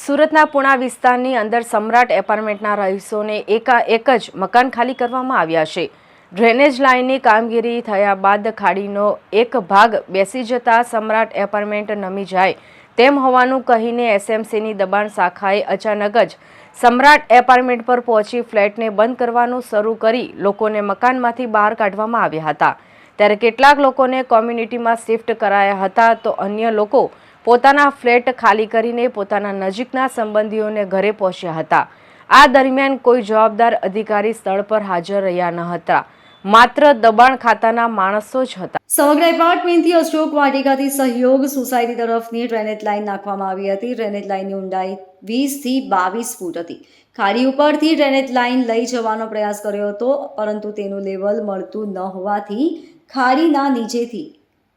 સુરતના પુણા વિસ્તારની અંદર સમ્રાટ એપાર્ટમેન્ટના રહીશોને એકાએક જ મકાન ખાલી કરવામાં આવ્યા છે। ડ્રેનેજ લાઇનની કામગીરી થયા બાદ ખાડીનો એક ભાગ બેસી જતા સમ્રાટ એપાર્ટમેન્ટ નમી જાય તેમ હોવાનું કહીને એસએમસીની દબાણ શાખાએ અચાનક જ સમ્રાટ એપાર્ટમેન્ટ પર પહોંચી ફ્લેટને બંધ કરવાનું શરૂ કરી લોકોને મકાનમાંથી બહાર કાઢવામાં આવ્યા હતા। ત્યારે કેટલાક લોકોને કોમ્યુનિટીમાં શિફ્ટ કરાયા હતા તો અન્ય લોકો પોતાના ફ્લેટ ખાલી કરીને પોતાના નજીકના સંબંધીઓને ઘરે પહોંચ્યા હતા। આ દરમિયાન કોઈ જવાબદાર અધિકારી સ્થળ પર હાજર રહ્યા ન હતા, માત્ર દબાણ ખાતાના માણસો જ હતા। સમગ્ર એપાર્ટમેન્ટથી અશોક વાટિકાથી સહયોગ સોસાયટી તરફની ડ્રેનેજ લાઇન નાખવામાં આવી હતી। ડ્રેનેજ લાઇનની ઊંડાઈ 20 થી 22 ફૂટ હતી। ખાડી ઉપરથી ડ્રેનેજ લાઇન લઈ જવાનો પ્રયાસ કર્યો હતો, પરંતુ તેનું લેવલ મળતું ન હોવાથી ખાડીના નીચેથી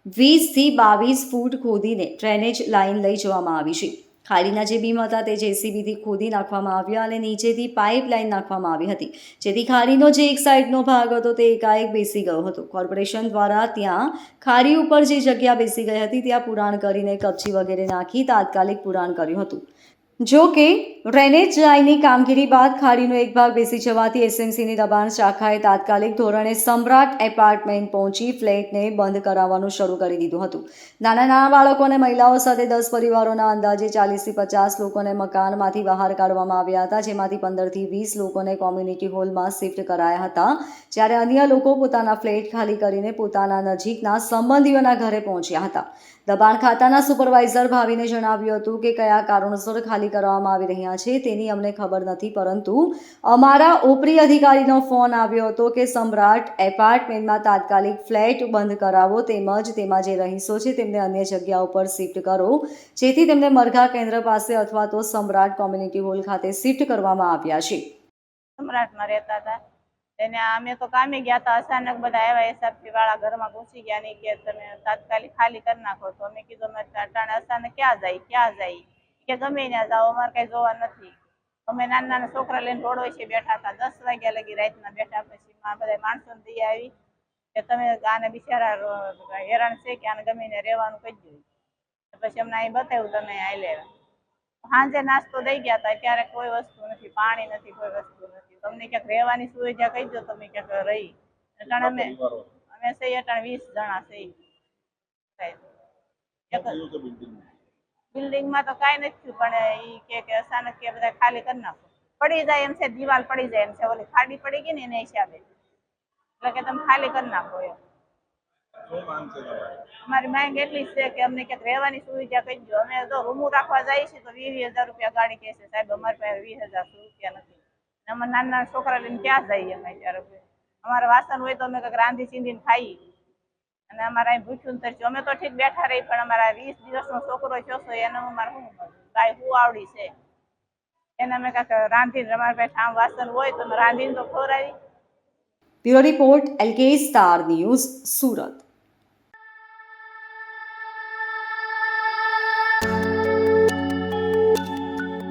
20 થી 22 ફૂટ ખોદીને ડ્રેનેજ લાઇન લઈ જવામાં આવી છે। ખાડીના જે બીમ હતા તે જેસીબીથી ખોદી નાખવામાં આવ્યા અને નીચેથી પાઇપલાઇન નાખવામાં આવી હતી, જેથી ખાડીનો જે એક સાઈડનો ભાગ હતો તે એકાએક બેસી ગયો હતો। કોર્પોરેશન દ્વારા ત્યાં ખાડી ઉપર જે જગ્યા બેસી ગઈ હતી ત્યાં પુરાણ કરીને કપચી વગેરે નાખી તાત્કાલિક પુરાણ કર્યું હતું। જો કે ડ્રેનેજ લાઇનની કામગીરી બાદ ખાડીનો એક ભાગ બેસી જવાથી એસએમસીની દબાણ શાખાએ તાત્કાલિક ધોરણે સમ્રાટ એપાર્ટમેન્ટ પહોંચી ફ્લેટને બંધ કરાવવાનું શરૂ કરી દીધું હતું। નાના બાળકો અને મહિલાઓ સાથે 10 પરિવારોના અંદાજે 40 થી 50 લોકોને મકાનમાંથી બહાર કાઢવામાં આવ્યા હતા, જેમાંથી 15 થી 20 લોકોને કોમ્યુનિટી હોલમાં શિફ્ટ કરાયા હતા, જ્યારે અન્ય લોકો પોતાના ફ્લેટ ખાલી કરીને પોતાના નજીકના સંબંધીઓના ઘરે પહોંચ્યા હતા। દબાણ ખાતાના સુપરવાઇઝર ભાવિને જણાવ્યું હતું કે કયા કારણોસર ખાલી કરવામાં આવી રહ્યા છે તેની અમને ખબર નથી, પરંતુ અમારા ઉપરી અધિકારીનો ફોન આવ્યો હતો કે સમ્રાટ એપાર્ટમેન્ટમાં તાત્કાલિક ફ્લેટ બંધ કરાવો તેમજ તેમાં જે રહીશો છે તેમને અન્ય જગ્યા ઉપર શિફ્ટ કરો, જેથી તેમને મરઘા કેન્દ્ર પાસે અથવા તો સમ્રાટ કોમ્યુનિટી હોલ ખાતે શિફ્ટ કરવામાં આવ્યા છે। સમ્રાટમાં રહેતા હતા તેને અમે તો કામે ગયા હતા, અચાનક બધા આવ્યા એસએફસી વાળા ઘરમાં ઘૂસી ગયા ને કે તમે તાત્કાલિક ખાલી કરી નાખો। તો અમે કીધું અમે અટાણે અચાનક ક્યાં જાય કે ગમે ત્યાં જાઓ, અમારે કઈ જોવા નથી। અમે નાના છોકરા લઈને રોડ વચ્ચે બેઠા હતા, 10 વાગ્યા લગી રાતના બેઠા। પછી બધા માણસોને દઈ આવી કે તમે આને બિચારા હેરાન છે કે આને ગમે ને રહેવાનું કહી દો। પછી અમને અહીં બતાવ્યું તમે અહીં લેવા। સાંજે નાસ્તો દઈ ગયા હતા, ત્યારે કોઈ વસ્તુ નથી, પાણી નથી, કોઈ વસ્તુ નથી। તમને ક્યાંક રહેવાની સુવિધા કહી દો, તમે ક્યાંક રહી। અટાણે અમે સહી અટાણે 20 જણા સહી। બિલ્ડિંગમાં તો કાંઈ નથી થયું, પણ ઈ કે અચાનક કે બધા ખાલી કરી નાખો, પડી જાય એમ છે, દિવાલ પડી જાય એમ છે, ઓલી ખાડી પડી ગઈ ને એના હિસાબે, એટલે કે તમે ખાલી કરી નાખો એમ। અમારી માંગ એટલી છે કે અમને ક્યાંક રહેવાની સુવિધા કહી દો। અમે તો રૂમો રાખવા જઈએ છીએ તો 20,000 રૂપિયા ગાડી કહે છે, સાહેબ અમારી પાસે 20,000 રૂપિયા નથી। અમે નાના છોકરા લઈને ક્યાં જઈએ? અમે ત્યારે અમારે વાસણ હોય તો અમે કંઈક રાંધી ચીંધીને ખાઈ, અને અમારે અહીં ભૂખ્યું તરસ્યું અમે તો ઠીક બેઠા રહી, પણ અમારા 20 દિવસનો છોકરો થયો છે એને અમારે શું કાંઈ શું આવડી છે એને અમે કાંઈક રાંધીને, અમારી પાસે આમ વાસણ હોય તો અમે રાંધીને તો ખવડાવી। Bureau report LK star news, Surat.